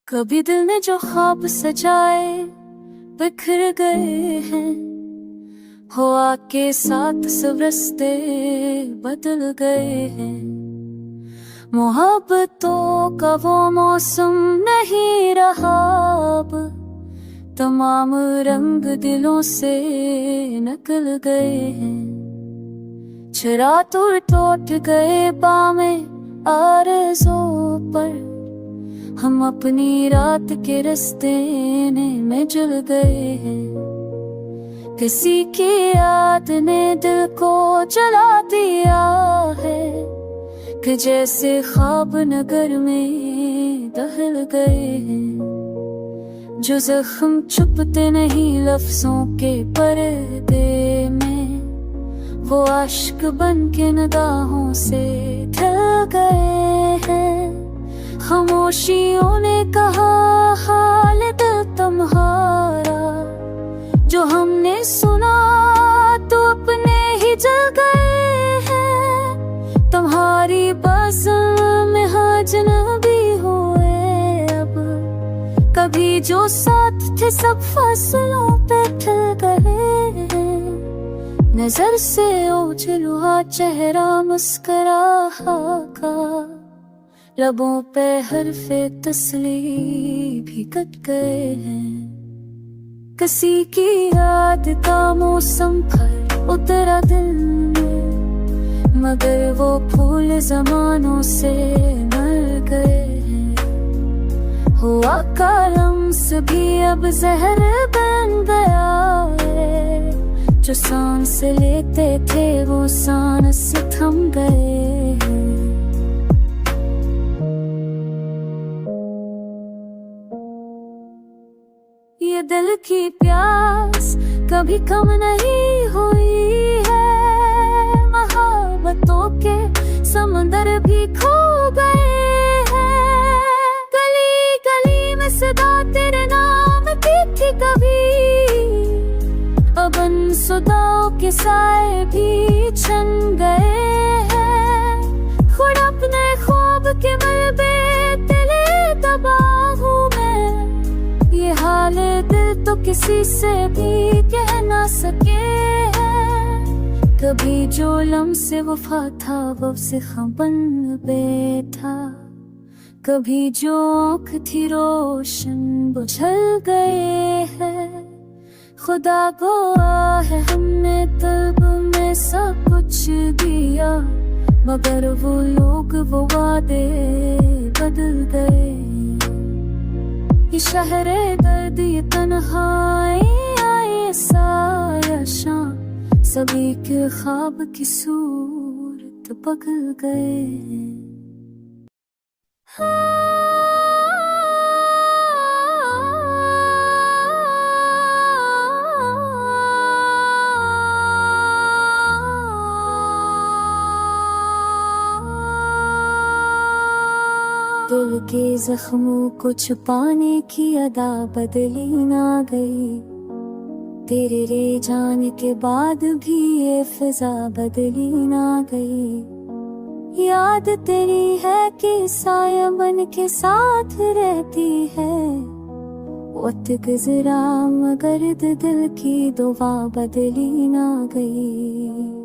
कभी दिल ने जो ख्वाब सजाए बिखर गए हैं, हो आके साथ सब रास्ते बदल गए हैं। मोहब्बतों का वो मौसम नहीं रहा अब, तमाम रंग दिलों से निकल गए हैं। चरातुर टूट गए बामें आरज़ों पर, हम अपनी रात के रास्ते में जल गए हैं। किसी की याद ने दिल को जला दिया है, कि जैसे ख्वाब नगर में दहल गए हैं। जो जख्म छुपते नहीं लफ्जों के पर्दे में, वो आशिक बन के निगाहों से ढल गए हैं। खामोशियों ने कहा हाल दिल तुम्हारा, जो हमने सुना तो अपने ही जल गए हैं। तुम्हारी बाज़ों में अजनबी हुए अब, कभी जो साथ थे सब फासलों पे ठिल गए हैं। नजर से ओझल हुआ चेहरा मुस्कुराहा का, लबों पे हर्फे तस्ली भी कट गए हैं। किसी की याद का मौसम पर उतरा दिल में, मगर वो फूल जमानों से मर गए हैं। हुआ का लम्स भी अब जहर बन गया है, जो सांस लेते थे वो सांस थम गए हैं। ये दिल की प्यास कभी कम नहीं हुई है, मोहब्बतों के समंदर भी खो गए हैं। गली गली में सदा तेरे नाम की थी कभी, अब अनसुदाओं के साए भी छन गए हैं। खुद अपने ख्वाब के मलबे तले दबा हूँ मैं, ये हाल दिल तो किसी से भी कह ना सके हैं। कभी जो लम्से वफा था वो से खबन बैठा, कभी जो आँख थी रोशन बुझल गए हैं। खुदा गवाह है हमने तलब में सब कुछ दिया, मगर वो लोग वो वादे बदल गए। ये शहरे दर्द ये तन्हाई आए साया शाम, सभी के ख्वाब की सूरत बदल गए। दिल के जख्मों को छुपाने की अदा बदली ना गई, तेरे ले जाने के बाद भी ये फिजा बदली ना गई। याद तेरी है कि साया बन के साथ रहती है, वक्त गुज़रा मगर दिल की दुआ बदली ना गई।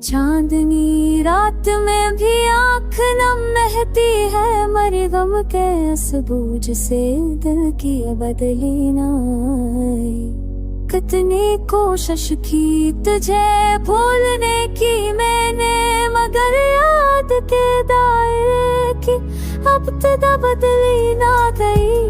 चांदनी रात में भी आँख नम रहती है, मरे गम के असबूझ से दिल की बदली ना आई। कितनी कोशिश की तुझे भूलने की मैंने, मगर याद के दायरे की अब तदा बदली ना गई।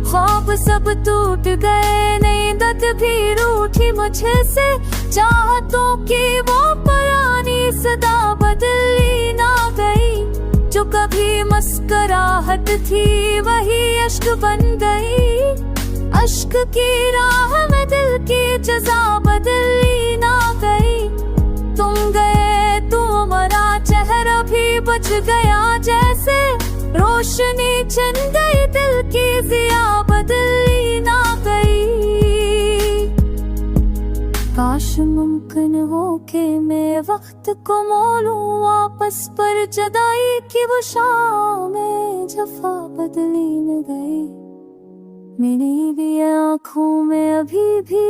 ख्वाब सब टूट गए, नींद भी रूठी मुझे से, चाहतों की वो पुरानी सदा बदली ना गई। जो कभी मुस्कुराहट थी वही अश्क बन गई, अश्क की राह में दिल की जज़ा बदली ना गई। तुम गए तो हमारा चेहरा भी बच गया, जैसे रोशनी छिन गई दिल की ज़िया बदली ना गई। काश काश मुमकिन हो कि मैं वक्त को मोलूं वापस, पर जदाई की वो शामें जफा बदली न गई। मेरी भी आँखों में अभी भी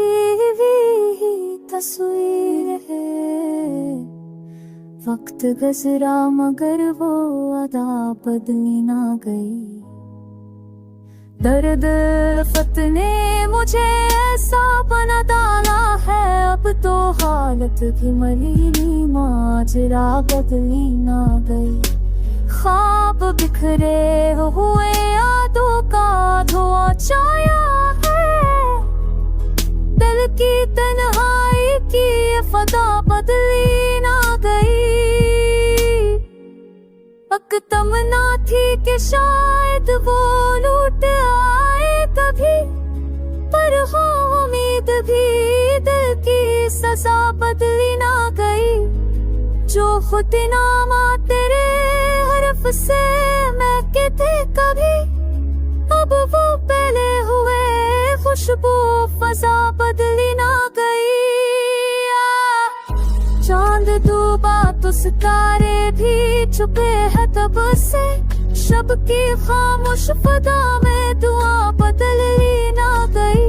तस्वीर है, वक्त गुजरा मगर वो अदा बदली ना गई। दर्द फत ने मुझे ऐसा बना डाला है, अब तो हालत भी मलीनी, माजरा बदली ना गई। ख्वाब बिखरे हुए यादों का धुआं छाया है, दिल की तन्हाई की फदा बदली ना गई। पक तमन्ना थी कि शायद वो लूट आए कभी, पर हो उम्मीद भी दिल की सजा बदली ना गई। जो खुद नामा तेरे हरफ से महके थे कभी, अब वो पहले हुए खुशबू फजा बदली ना गई। चांद डूबा तो सितारे भी छुपे है तब से, शब की खामोश फदा में दुआ बदली ना गई।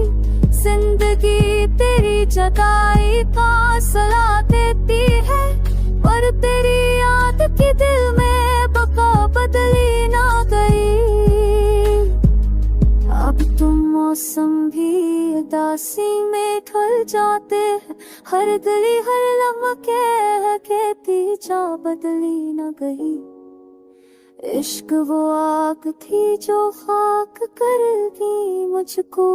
जिंदगी तेरी जदाई का सलाह देती है, पर तेरी याद की दिल में बका बदली ना गई। अब तुम मौसम भी उदासी में ढल जाते हैं, हर गली हर लम्हा कहती जा बदली न गई। इश्क वो आग थी जो खाक कर दी मुझको,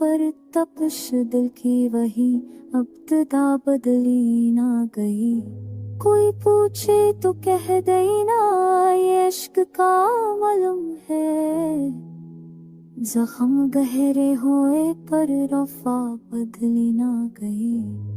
पर तपिश दिल की वही अब्तदा बदली ना गई। कोई पूछे तो कह देना ये इश्क का मलम है, जख्म गहरे हुए पर रफा बदली ना गई।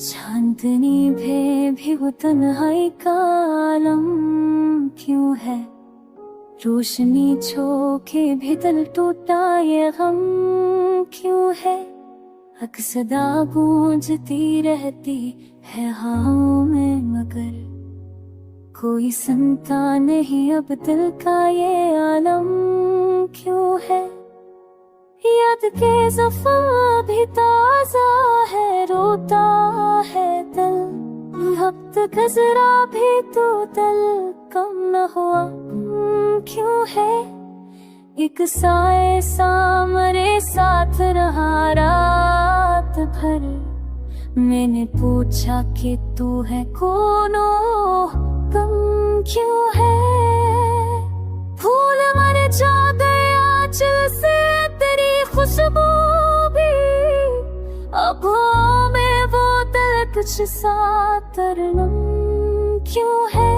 चांदनी भी वो तन्हाई का आलम क्यों है, रोशनी छोके भी दिल टूटा ये गम क्यों है। अक्सदा गूंजती रहती है हाँ में, मगर कोई सुनता नहीं अब दिल का ये आलम क्यों है। याद के ज़फ़ा भी ताज़ा है, रोता है दिल, वक्त गुज़रा भी तो दिल कम न हुआ क्यों है। एक साए सा मेरे साथ रहा रात भर, मैंने पूछा कि तू है कौन, कम क्यों है। फूल मर जा गया दिल से तेरी खुशबू भी, अब में वो दिल कुछ सा तरनम क्यों है।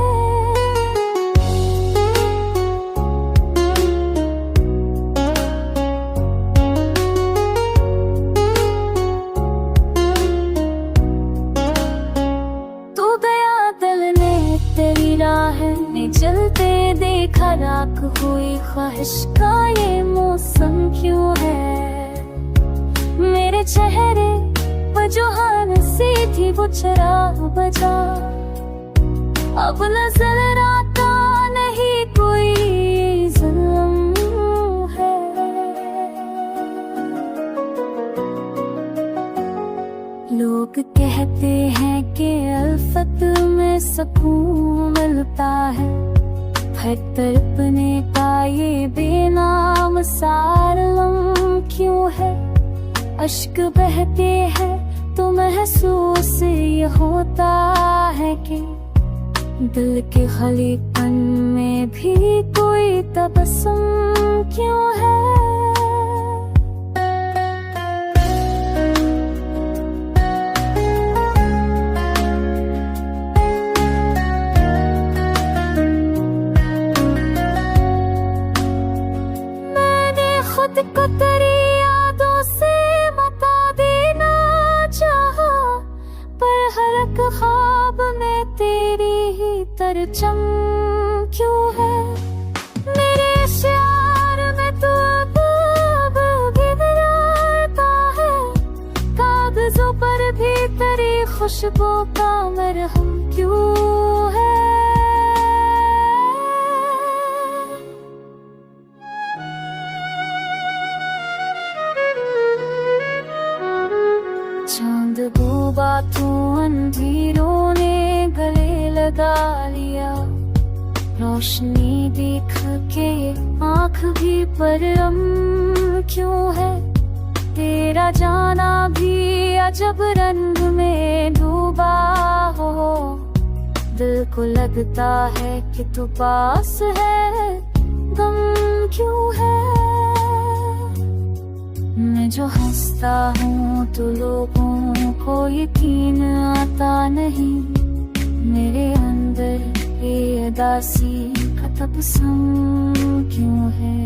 चलते देखा राख हुई ख्वाहिश का ये मौसम क्यों है। मेरे चेहरे पर जो हंसी थी वो चिराग बजा, अब नजर आता नहीं कोई जुल्म है। लोग कहते हैं कि अल्फत में सुकून मिलता है, फिर तड़पने का ये बेनाम सालम क्यों है। अश्क बहते हैं तो महसूस ये होता है कि दिल के खलीपन में भी कोई तबस्सुम क्यों है। खुद को तेरी यादों से मिटा देना चाहा, पर हर एक ख्वाब में तेरी ही तरचम क्यों है। मेरे प्यार में तू अब भी डरता है, कागजों पर भी तेरी खुशबू का मरहम क्यों है। चांद डूबा तू अंधेरों ने गले लगा लिया, रोशनी देख के आँख भी परम क्यों है। तेरा जाना भी अजब रंग में डूबा हो, दिल को लगता है कि तू पास है, गम क्यों है। मैं जो हंसता हूँ तो लोगों को यकीन आता नहीं, मेरे अंदर ये उदासी का तबसम क्यों है।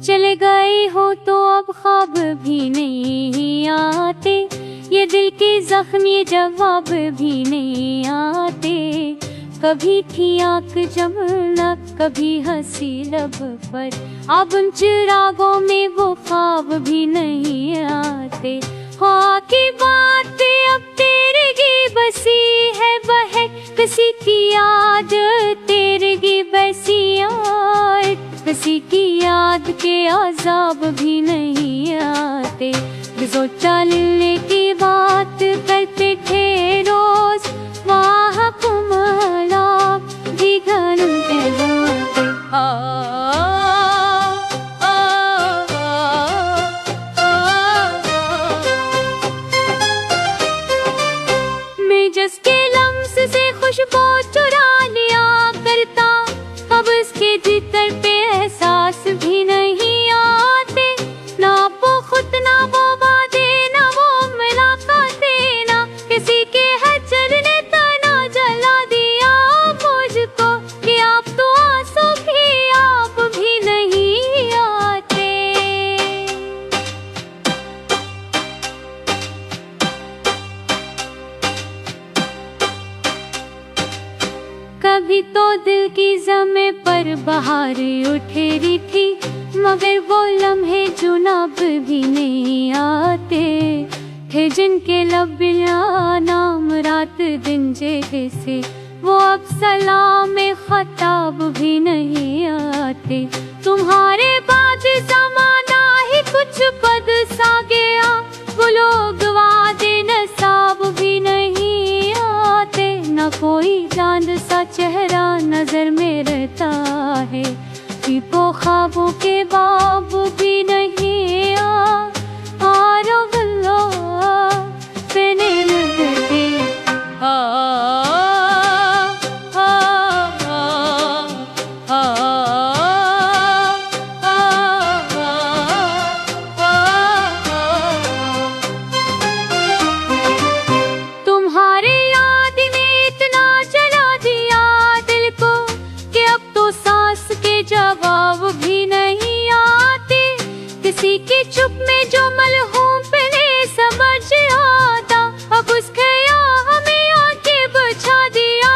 चले गए हो तो अब ख्वाब भी नहीं आते, ये दिल के जख्म ये जवाब भी नहीं आते। कभी थी आँख जमना कभी हंसी लब पर, अब उन चिरागों में वो ख्वाब भी नहीं आते। हाँ की बात अब तेरे की बसी है बहक, किसी की याद तेरे की बसी याद, किसी की याद के आज़ाब भी नहीं आते। जो चलने की बात करते थे रोज, वहाँ कुमला भी घनते होते। मैं जिसके लम्स से खुशबू चुरा लिया करता, अब उसके जिक्र पे एहसास भी नहीं आते। ना वो खुद ना वो वादे ना वो मुलाकातें, ना किसी के हजर ने तना जला दिया मुझको, कि आप तो आंसू भी आप भी नहीं आते। कभी तो दिल की ज़मीं पर बहार उठेरी थी, मगर वो लम्हे जुनाब भी नहीं आते थे। जिनके लब बिला नाम रात दिन जैसे, वो अब सलाम खताब भी नहीं आते। तुम्हारे बाद ज़माना ही कुछ बद सा गया, वो लोग वादे नसाब भी नहीं आते। न कोई चांद सा चेहरा नजर में रहता है, वो ख्वाबों के बाब भी नहीं आरो गल्लो पहने लगते। तुम्हारे याद में इतना जला दिया दिल को, कि अब तो सांस के जवाब भी नहीं आते। किसी की चुप में जो मलहूम पहले समझ आता, अब उसके हमें आके बचा दिया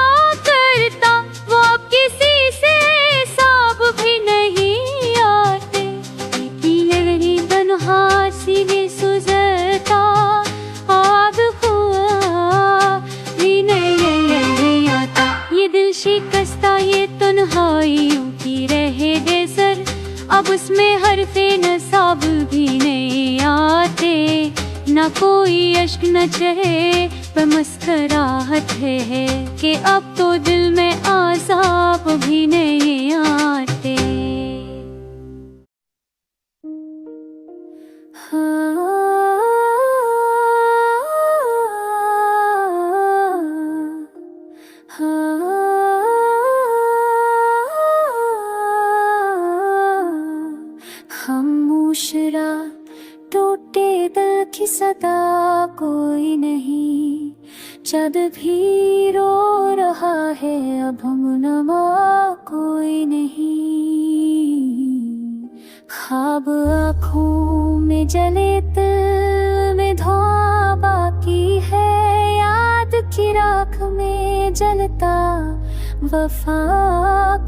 करता। वो अब किसी से हिसाब भी नहीं आते। लहरी तन्हा सीधे सुझता आग हुआ भी नहीं आता। ये दिल शिकस्ता ये तन्हाइयों की रहे दे सर, अब उसमें हरफे नसाब भी नहीं आते। न कोई अश्क न चहे पर मुस्कुराहट है, कि अब तो दिल में आज़ाब भी नहीं आते। खामोश रात जब भी रो रहा है अब हमनवा कोई नहीं, ख्वाब आँखों में जले दिल में धुआं बाकी है, याद की राख में जलता वफा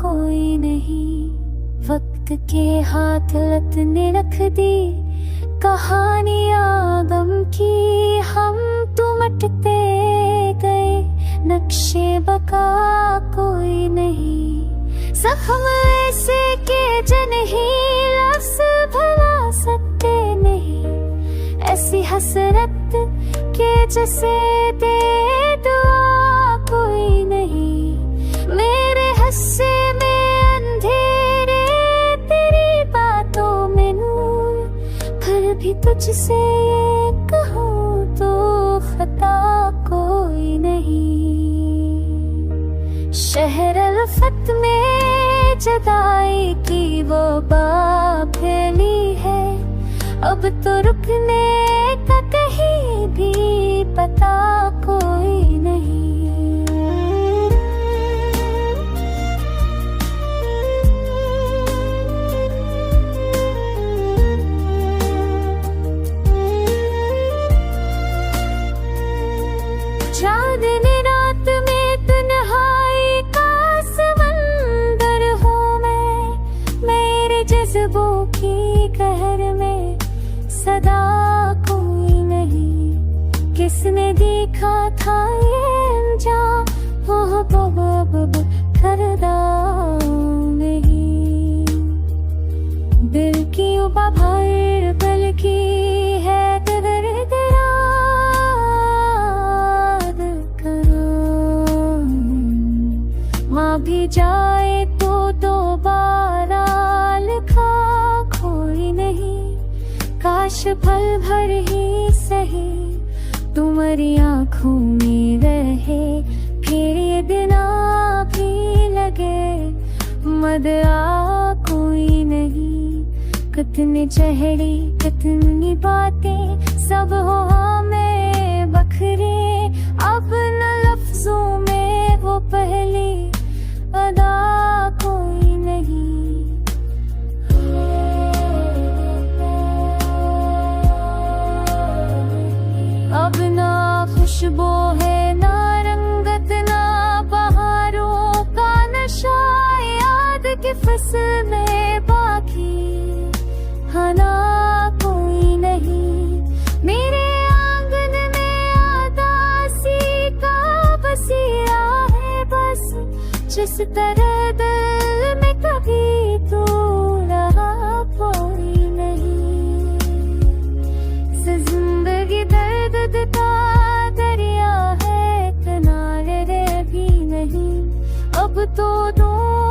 कोई नहीं। वक्त के हाथ लत ने रख दी कहानियां गम की, हम तुमटते गए नक्शे बका कोई नहीं। जख्म ऐसे के जनहीं लफ्ज़ भला सकते नहीं, ऐसी हसरत के जैसे दे दुआ कोई नहीं। मेरे हस्से में अंधेरे तेरी बातों में नूर, फिर भी तुझसे ये कहूँ तो खता कोई नहीं। शहर अल्फत में जुदाई की वो बात फैली है, अब तो रुकने का कहीं भी पता कोई नहीं। चांदनी रात में तन्हाई का समंदर हूँ मैं, मेरे जज्बों की कहर में सदा कोई नहीं। किसने देखा था ये अंजाम, वह बब करदा नहीं। दिल की उबा भर बल की है दर दरा माँ भी जाए तो दोबारा लिखा कोई नहीं। काश पल भर ही सही तुम्हारी आँखों में रहे, फिर ये दिन भी लगे मदरा कोई नहीं। कितने चेहरे कितनी बातें सब हो हमें बखरे, अब न लफ्जों में वो पहली अदा कोई नहीं। अब ना खुशबू है ना रंगत ना बहारों का नशा, याद के फसल में बाकी हना कोई नहीं। मेरे आंगन में आदासी का बसिया है बस, जिस तरह दिल में कभी तू रहा कोई नहीं। जिंदगी दर्द का दरिया है, किनारे भी नहीं अब तो दूर